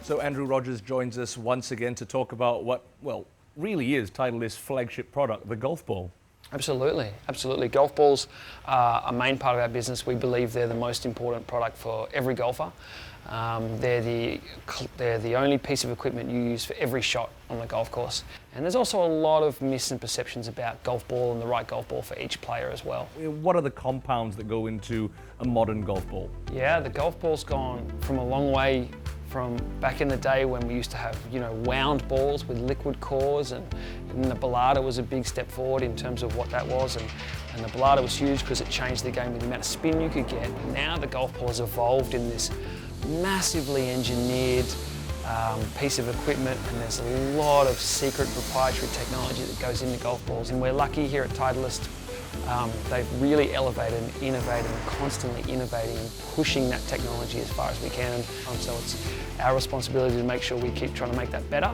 So Andrew Rogers joins us once again to talk about what, well, really is Titleist's flagship product, the golf ball. Absolutely, absolutely. Golf balls are a main part of our business. We believe they're the most important product for every golfer. They're the only piece of equipment you use for every shot on the golf course. And there's also a lot of myths and perceptions about golf ball and the right golf ball for each player as well. What are the compounds that go into a modern golf ball? Yeah, the golf ball's gone from a long way from back in the day when we used to have, wound balls with liquid cores, and the Ballada was a big step forward in terms of what that was, and the Ballada was huge because it changed the game with the amount of spin you could get. Now the golf ball has evolved in this massively engineered piece of equipment, and there's a lot of secret proprietary technology that goes into golf balls, and we're lucky here at Titleist. They've really elevated and innovated and constantly innovating and pushing that technology as far as we can. So it's our responsibility to make sure we keep trying to make that better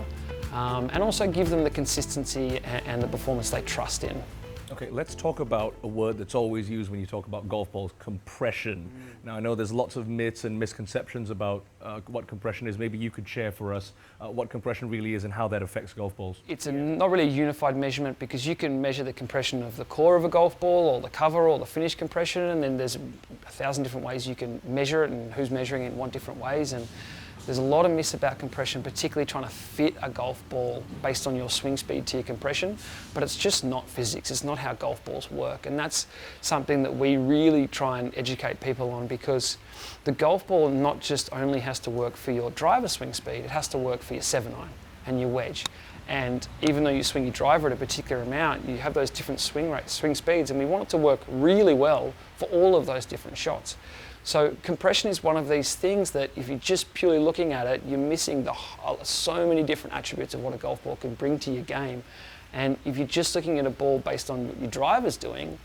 and also give them the consistency and the performance they trust in. Okay, let's talk about a word that's always used when you talk about golf balls, compression. Now, I know there's lots of myths and misconceptions about what compression is. Maybe you could share for us what compression really is and how that affects golf balls. It's not really a unified measurement, because you can measure the compression of the core of a golf ball or the cover or the finish compression, and then there's 1,000 different ways you can measure it, and who's measuring it in one different ways. And there's a lot of myths about compression, particularly trying to fit a golf ball based on your swing speed to your compression, but it's just not physics. It's not how golf balls work, and that's something that we really try and educate people on, because the golf ball not just only has to work for your driver swing speed, it has to work for your 7-iron and your wedge. And even though you swing your driver at a particular amount, you have those different swing rates, swing speeds, and we want it to work really well for all of those different shots. So compression is one of these things that if you're just purely looking at it, you're missing so many different attributes of what a golf ball can bring to your game. And if you're just looking at a ball based on what your driver's doing,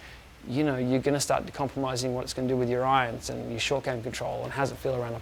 you're going to start compromising what it's going to do with your irons and your short game control, and how's it feel around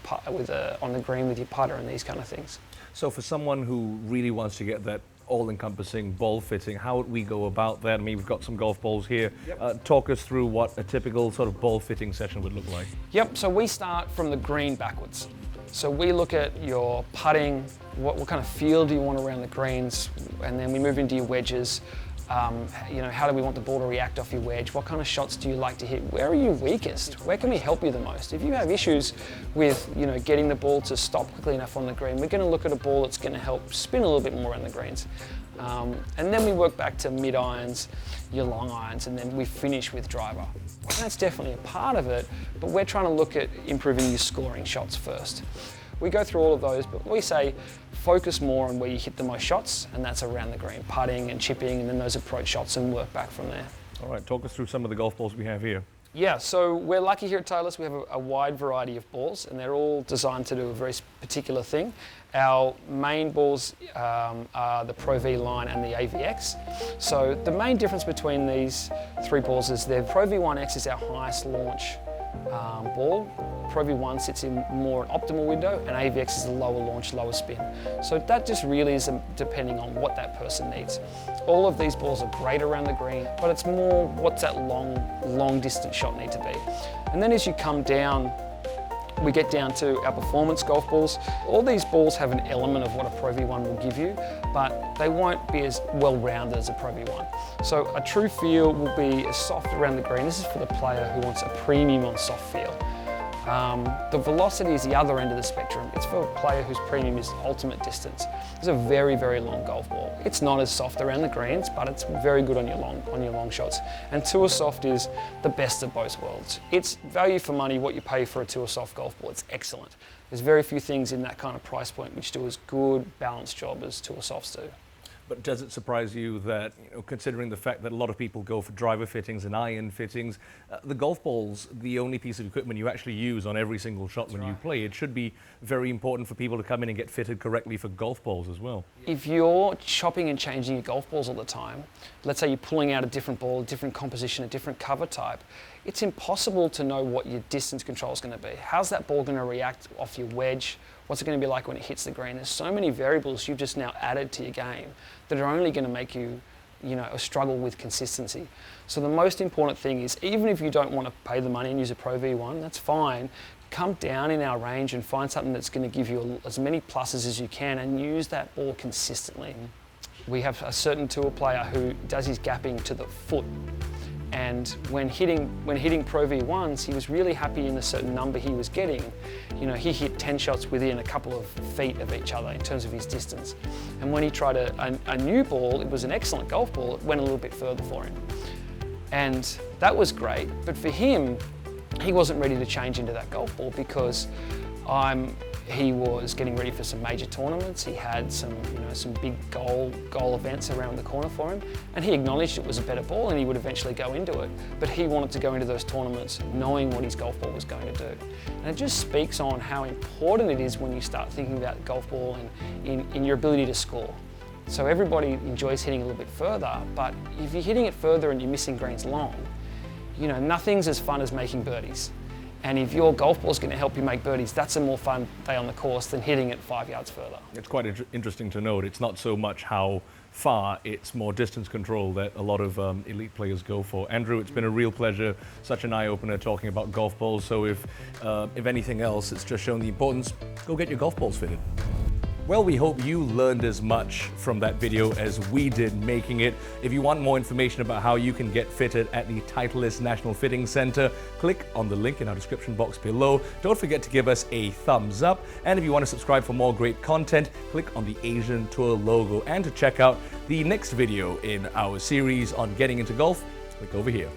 on the green with your putter and these kind of things. So for someone who really wants to get that all-encompassing ball fitting, how would we go about that? I mean, we've got some golf balls here. Yep. Talk us through what a typical sort of ball fitting session would look like. Yep, so we start from the green backwards. So we look at your putting, what kind of feel do you want around the greens, and then we move into your wedges. How do we want the ball to react off your wedge? What kind of shots do you like to hit? Where are you weakest? Where can we help you the most? If you have issues with getting the ball to stop quickly enough on the green, we're going to look at a ball that's going to help spin a little bit more around the greens. And then we work back to mid-irons, your long irons, and then we finish with driver. And that's definitely a part of it, but we're trying to look at improving your scoring shots first. We go through all of those, but we say focus more on where you hit the most shots, and that's around the green, putting and chipping, and then those approach shots, and work back from there. All right, talk us through some of the golf balls we have here. Yeah, so we're lucky here at Titleist. We have a wide variety of balls, and they're all designed to do a very particular thing. Our main balls are the Pro V line and the AVX. So the main difference between these three balls is the Pro V1X is our highest launch ball. Pro V1 sits in more an optimal window, and AVX is the lower launch, lower spin. So that just really is depending on what that person needs. All of these balls are great around the green, but it's more what's that long distance shot need to be. And then as you come down, we get down to our performance golf balls. All these balls have an element of what a Pro V1 will give you, but they won't be as well-rounded as a Pro V1. So a true feel will be as soft around the green. This is for the player who wants a premium on soft feel. The velocity is the other end of the spectrum. It's for a player whose premium is ultimate distance. It's a very, very long golf ball. It's not as soft around the greens, but it's very good on your long shots. And Tour Soft is the best of both worlds. It's value for money, what you pay for a Tour Soft golf ball. It's excellent. There's very few things in that kind of price point which do as good, balanced job as Tour Softs do. But does it surprise you that, considering the fact that a lot of people go for driver fittings and iron fittings, the golf ball's the only piece of equipment you actually use on every single shot when you play? It should be very important for people to come in and get fitted correctly for golf balls as well. If you're chopping and changing your golf balls all the time, let's say you're pulling out a different ball, a different composition, a different cover type, it's impossible to know what your distance control is going to be. How's that ball going to react off your wedge? What's it going to be like when it hits the green? There's so many variables you've just now added to your game that are only going to make you, struggle with consistency. So the most important thing is, even if you don't want to pay the money and use a Pro V1, that's fine. come down in our range and find something that's going to give you as many pluses as you can and use that ball consistently. We have a certain tour player who does his gapping to the foot, and when hitting Pro V1s, he was really happy in the certain number he was getting. You know, he hit 10 shots within a couple of feet of each other in terms of his distance. And when he tried a new ball, it was an excellent golf ball, it went a little bit further for him. And that was great, but for him, he wasn't ready to change into that golf ball because he was getting ready for some major tournaments. He had some big goal events around the corner for him, and he acknowledged it was a better ball and he would eventually go into it. But he wanted to go into those tournaments knowing what his golf ball was going to do. And it just speaks on how important it is when you start thinking about the golf ball and in your ability to score. So everybody enjoys hitting a little bit further, but if you're hitting it further and you're missing greens long, you know, nothing's as fun as making birdies. And if your golf ball is going to help you make birdies, that's a more fun day on the course than hitting it 5 yards further. It's quite interesting to note. It's not so much how far, it's more distance control that a lot of elite players go for. Andrew, it's been a real pleasure, such an eye-opener talking about golf balls. So if anything else, it's just shown the importance, go get your golf balls fitted. Well, we hope you learned as much from that video as we did making it. If you want more information about how you can get fitted at the Titleist National Fitting Center, click on the link in our description box below. Don't forget to give us a thumbs up. And if you want to subscribe for more great content, click on the Asian Tour logo. And to check out the next video in our series on getting into golf, click over here.